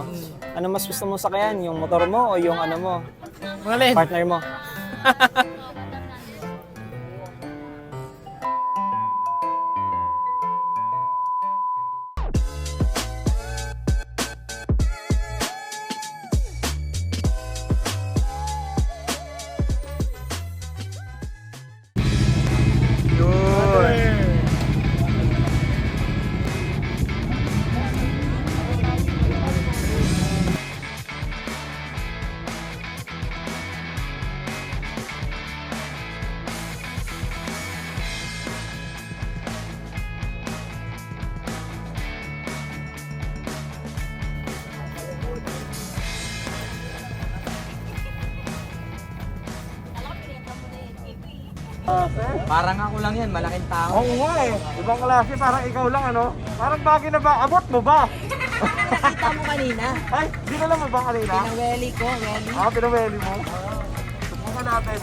no? Ano mas gusto mo sakyan? Yung motor mo o yung ano mo? Mga len. Partner mo? Parang ako lang yan, malaking tao. Oo nga eh. Ibang klase, parang ikaw lang ano. Parang bagay na ba? Abot mo ba? Nakita mo kanina. Ay, di ka lang mo ba kanina? Pinaweli ko, weli. Pinaweli mo? Subukan natin.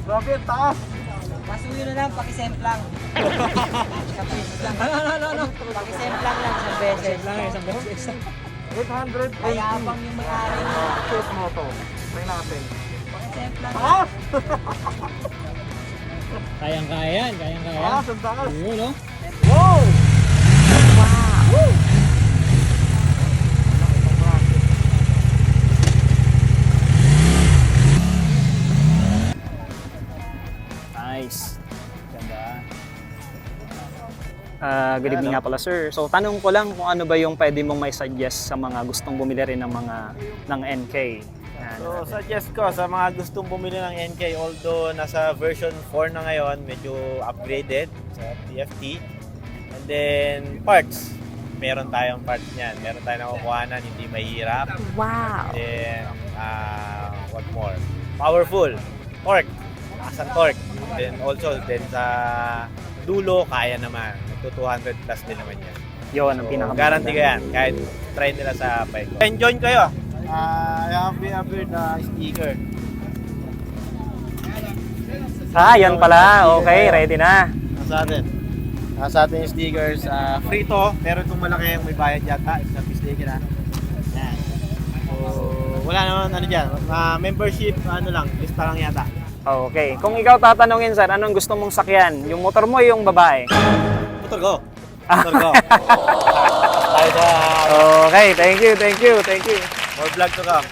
Grabe, ang taas. Pasuyo na lang, pakisemplang. Isang beses lang. No. Pakisemplang lang, isang beses. Isang beses. 880. Mayabang yung may-ari mo. Shoot mo to. Try natin. Pakisemplang. Taas! Kayang-kaya yan, kayang-kaya. Taas, ang taas. Yun, no? Wow! Nice. Ganda. Good evening nga pala, sir. So, tanong ko lang kung ano ba yung pwede mong may suggest sa mga gustong bumili rin ng NK. So, suggest ko sa mga gustong bumili ng NK, although nasa version 4 na ngayon, medyo upgraded sa TFT. And then, parts. Meron tayong parts niyan. Meron tayong nakukuhanan, hindi mahirap. Wow. And then, what more? Powerful. Torque. Lakas ang torque. Then also, sa dulo, kaya naman. Nagto 200 plus din naman yan. Yun, ang pinaka Guarantee ko yan. Kahit try nila sa bike. Enjoy kayo. I have been sticker. yan pala. Okay, ready na. Nasa atin. Nasa atin yung stickers. Free to, pero itong malaki may bayad yata. It's not sticker ha. Yan. So, wala naman ano dyan. Membership, lista lang yata. Okay. Kung ikaw tatanungin, sir, anong gusto mong sakyan? Yung motor mo o yung babae? Motor ko. Motor ko. Tayo sa Okay, thank you. more vlog to come.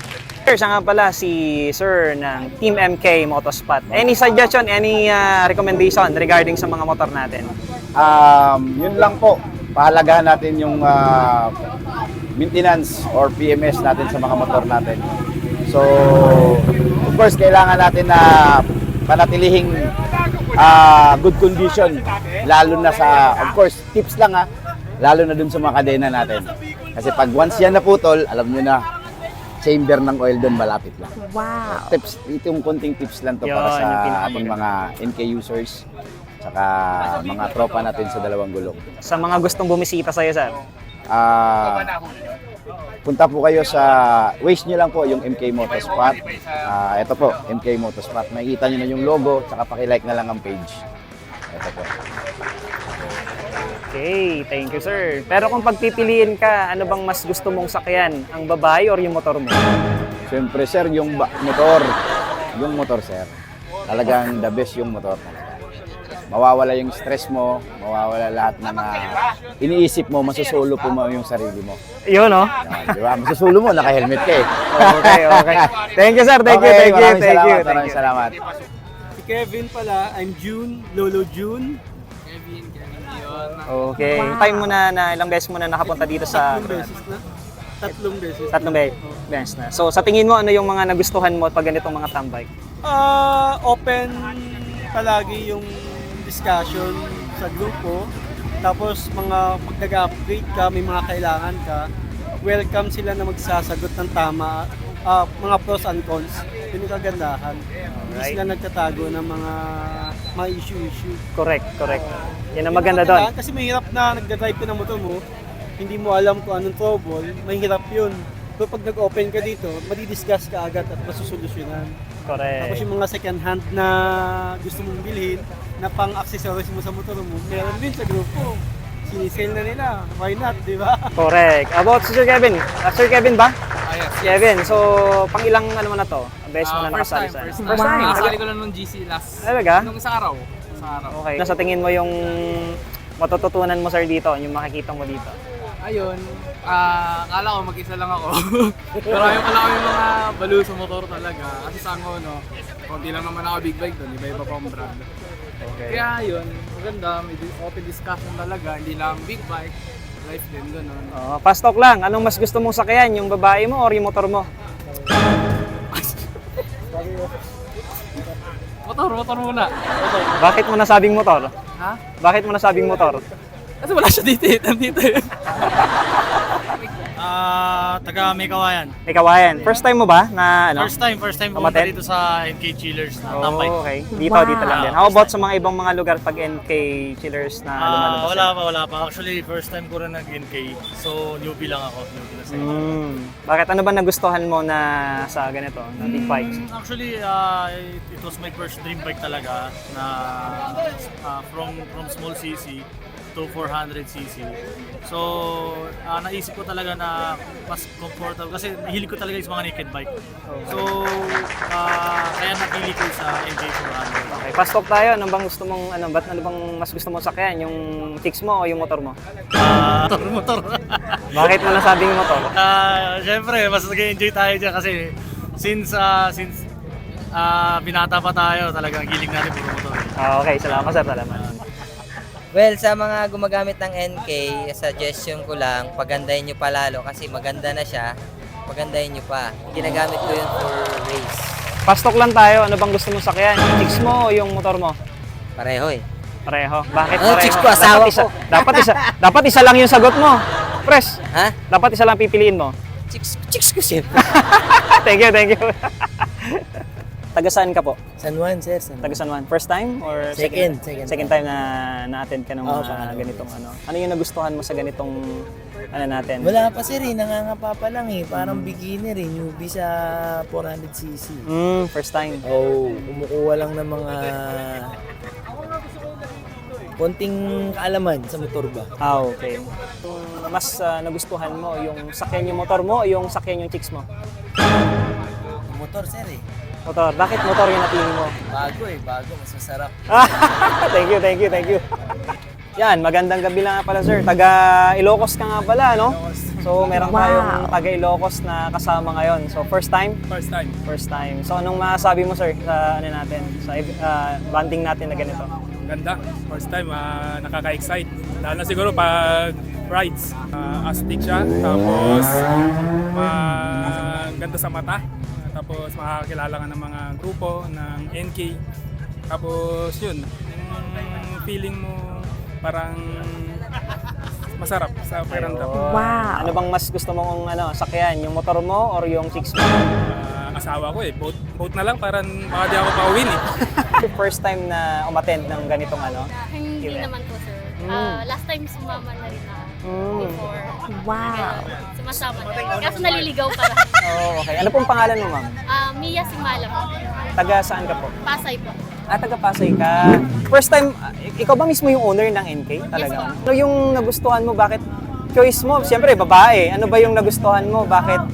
Sir, siya nga pala si Sir ng Team MK Motospot. Any suggestion, any recommendation regarding sa mga motor natin? Yun lang po. Pahalagahan natin yung maintenance or PMS natin sa mga motor natin. So, of course, kailangan natin na panatilihing good condition. Lalo na sa, of course, tips lang lalo na dun sa mga kadena natin. Kasi pag once yan naputol, alam nyo na, chamber ng oil doon malapit lang. Wow. Tips, itong konting tips lang to Yun, para sa yung pinakamaganda. ating mga NK users saka mga tropa natin sa dalawang gulong. Sa mga gustong bumisita sa'yo, sir? Punta po kayo sa Waze nyo lang po yung MK Motospot. Ito po, MK Motospot. Makikita nyo na yung logo, saka pakilike na lang ang page. Ito po. Okay, thank you, sir. Pero kung pagpipiliin ka, ano bang mas gusto mong sakyan? Ang babae or yung motor mo? Siyempre sir, yung motor. Yung motor sir. Talagang the best yung motor. Mawawala yung stress mo, mawawala lahat ng iniisip mo, masusulo po mo yung sarili mo. Yun, no? Di ba? Masusulo mo, naka-helmet ka eh. Okay. Thank you, sir. Thank you. Maraming salamat. Si Kevin pala, I'm June, Lolo June. Okay. Time mo na ilang beses mo na nakapunta dito sa... Tatlong beses. Tatlong beses na. So, sa tingin mo, ano yung mga nagustuhan mo pag ganitong mga tambike? Open palagi yung discussion sa grupo. Tapos mga pag nag-upgrade ka, may mga kailangan ka, welcome sila na magsasagot ng tama. Mga pros and cons. Yun yung kagandahan. Hindi sila nagtatago ng mga issue. Correct. Yan ang maganda doon. Kasi mahirap na nagdadrive ka ng motor mo, hindi mo alam kung anong trouble, mahirap yun. Pero pag nag-open ka dito, madidiscuss ka agad at masusolusyonan. Correct. Tapos yung mga second hand na gusto mong bilhin, na pang-accessories mo sa motor mo, meron din sa grupo. sinisale na nila. Why not, di ba? Correct. About si Sir Kevin. Sir Kevin ba? Yes. Kevin, so pang ilang ano mo na to? Best mo na First nakasali time, sa first First time. Nakasali ko lang nung GC last. Talaga? Nung isang araw. Okay. Sa tingin mo yung matututunan mo sir dito, yung makikita mo dito? Ayun, akala ko mag-isa lang ako. Pero ayun pala ko yung mga balo sa motor talaga. Kasi sa ano, no, konti lang naman ako big bike doon, iba-iba pa ang brand. Okay. Kaya yun, maganda, may open discussion talaga, hindi lang big bike, life din, gano'n. Oh, fast talk lang. Anong mas gusto mong sakyan? Yung babae mo or yung motor mo? Motor muna. Motor. Bakit mo nasabing motor? Ha? Bakit mo nasabing motor? Kasi wala siya dito eh, nandito eh. Taga May Kawayan. May kawayan. First time mo ba na ano? First time pumunta Umattend? dito sa NK Chillers na Oh, tambay. okay. Dito lang din. How about sa mga ibang mga lugar pag NK chillers na lumalabas? Wala pa. Actually, first time ko rin nag-NK. So, newbie lang ako. Newbie na sa Bakit ano ba nagustuhan mo na sa ganito, na big bikes? Actually, it was my first dream bike talaga na from small CC to 400cc. So, naisip ko talaga na mas comfortable kasi nahilig ko talaga sa mga naked bike. So, kaya napili ko sa NK400. Okay, fast talk tayo. Ano bang gusto mong ano bang mas gusto mong sakyan, yung kicks mo o yung motor mo? Motor. Bakit mo nasabing motor? Siyempre, mas nag-enjoy tayo dyan kasi since binata pa tayo, talagang giling natin puro motor. Okay, salamat sir, salamat. Well, sa mga gumagamit ng NK, suggestion ko lang, pagandahin nyo pa lalo kasi maganda na siya. Pagandahin nyo pa. Ginagamit ko yun for race. Fast talk lang tayo. Ano bang gusto mong sakyan? Yung kicks mo o yung motor mo? Pareho eh. Pareho. Bakit Ano, pareho? chicks ko, asawa ko. Dapat isa lang yung sagot mo. Pres, Ha? dapat isa lang pipiliin mo. Chicks ko siyempre. Thank you. Taga saan ka po? San Juan, sir. San Taga San Juan. First time or Second time na na-attend ka ng mga pangalawa. ganitong ano? Ano yung nagustuhan mo sa ganitong ano natin? Wala pa sir eh, nangangapa pa lang eh. Parang beginner eh, newbie sa 400cc. First time. Oh, kumukuha lang ng mga konting kaalaman sa motor ba? Okay. Mas nagustuhan mo yung sakyan yung motor mo o yung sakyan yung chicks mo? Motor sir eh. Motor. Bakit motor yung napili mo? Bago, mas masarap. Thank you. Yan, magandang gabi lang nga pala sir. Taga Ilocos ka nga pala, no? So, meron tayong taga Ilocos na kasama ngayon. So, first time? First time. First time. So, anong masasabi mo sir sa ano natin, sa banding natin na ganito? Ganda. First time, nakaka-excite. Lalo na siguro pag rides. Astig siya. Tapos, ganda sa mata. Tapos, makakakilala ka ng mga grupo, ng NK. Tapos, yun. Yung feeling mo parang masarap sa pakiramdam. Wow! Ano bang mas gusto mong sakyan? Yung motor mo or yung chicks mo? Asawa ko eh. Boat na lang. Parang baka di ako pa-win eh. First time na umattend ng ganitong Hindi event? naman po, sir. Last time sumama na rin ako before. Wow! Sumasama na rin. Kaso naliligaw pa lang. Oh, okay. Ano pong pangalan mo, ma'am? Mia Simala po. Taga saan ka po? Pasay po. Taga Pasay ka. First time, ikaw ba mismo yung owner ng NK? Talaga? Yes, Ano yung nagustuhan mo? Bakit choice mo? Siyempre, babae. Ano ba yung nagustuhan mo? Bakit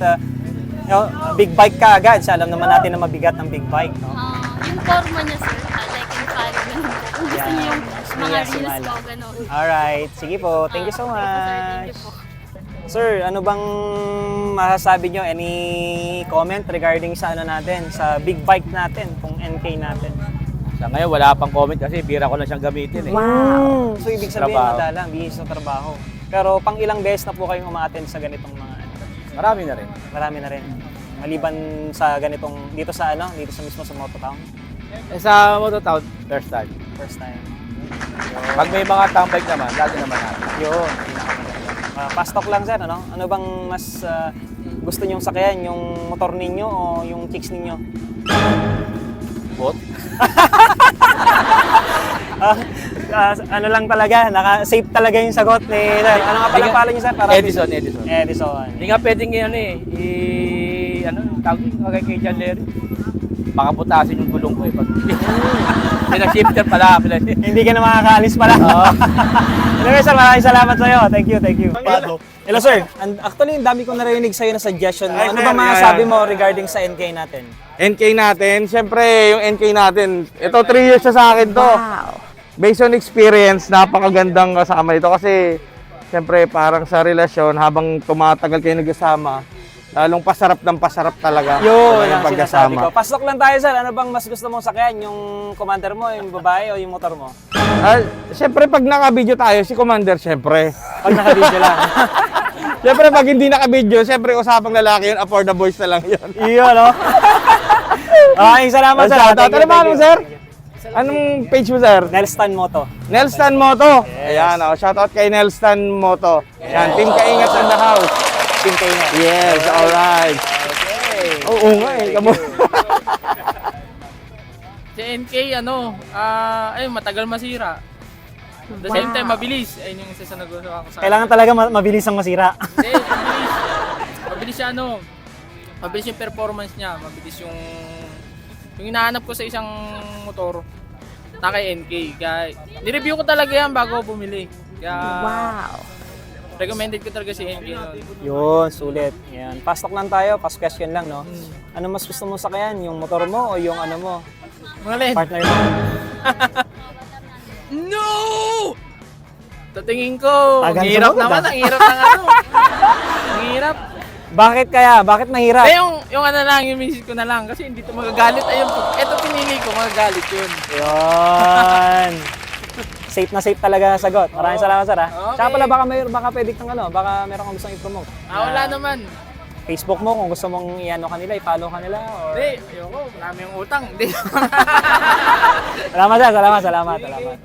big bike ka agad? Alam naman natin na mabigat ang big bike, no? Yung forma niya, sir, like and follow ganun po. Kung gusto niyo yung mga Mia reels Simala. ko, ganun. Alright. Sige po. Thank you so Okay po, sir. Thank much. you po. Sir, ano bang masasabi nyo? Any comment regarding sa natin? Sa big bike natin, kung NK natin? Sa ngayon, wala pang comment kasi bira ko lang siyang gamitin eh. Wow! So, ibig sabihin, Trabaho. madalang, bihis sa trabaho. Pero pang ilang beses na po kayong umaattend sa ganitong mga Marami na rin. Marami na rin. Maliban sa ganitong, dito sa mismo sa Mototown, Sa Mototown, first time. first time. Pag may mga town bike naman, lagi naman natin. Yun. Fast talk lang sir, ano? Ano bang mas gusto nyong sakyan? Yung motor ninyo o yung chicks ninyo? Both. Ano lang talaga, naka-safe talaga yung sagot ni sir. Ano nga pala pala niyo sir? Para Edison. Edison. Hindi nga pwedeng tawag yung kay John Larry. baka putasin yung gulong ko eh. Pag pinag-shifter pala. Hindi ka na makakaalis pala. Anyway, sir, maraming salamat sa'yo. Thank you, thank you. Hello, sir. And actually, ang dami kong narinig sa'yo na suggestion mo. Ay, Ano sir, ba mga yeah. sabi mo regarding sa NK natin? NK natin, syempre yung NK natin, ito 3 years na sa akin to. Based on experience, napakagandang kasama ito kasi syempre parang sa relasyon, habang tumatagal kayo nagkasama, lalong pasarap ng pasarap talaga. Yun, yung ang sinasabi ko. pagkasama. Pasok lang tayo, sir. Ano bang mas gusto mong sakyan? Yung commander mo, yung babae, o yung motor mo? Syempre pag naka-video tayo, si Commander syempre. Pag naka-video lang. Syempre pag hindi naka-video, syempre usapang lalaki yun, afford the boys na lang yun. Iyon, no? Maraming salamat, sir. Shoutout. Thank you, Ano ba, thank you. sir? Anong page mo, sir? Nelstan Moto. Nelstan Moto. Ayan, shoutout kay Nelstan Moto. Ayan, Team Kaingat in the house. Team Kaingat. Yes, alright. Oo nga eh. Si NK, matagal masira. At the same time, mabilis. Ayun yung isa sa nag-usawa ko sa Kailangan talaga mabilis ang masira. Hindi, mabilis. Mabilis siya, mabilis yung performance niya. Mabilis yung hinahanap ko sa isang motor na kay NK. Kaya, nireview ko talaga yan bago ako bumili. Kaya, recommended ko talaga si NK nun. Yun, sulit. Yan. Fast talk lang tayo, fast question lang, no? Ano mas gusto mo sakyan? Yung motor mo o yung ano mo? Mga len. Partner mo? No! Sa tingin ko, ang Tagan hirap sumagot, naman. ah. Ang hirap ng ano. Ang hirap. Bakit kaya? Bakit mahirap? Eh, yung ano lang, yung misis ko na lang. Kasi hindi to magagalit. Ayun, eto pinili ko, magagalit yun. Yun. Safe na safe talaga ang sagot. Maraming salamat, sir, ha? Okay. Tsaka pala, baka pwede kang baka meron kang gustong i-promote. Wala naman. Facebook mo, kung gusto mong i-ano kanila, i-follow kanila, or... Hindi, ayoko. Marami yung utang. Hindi. Salamat, sir. Salamat.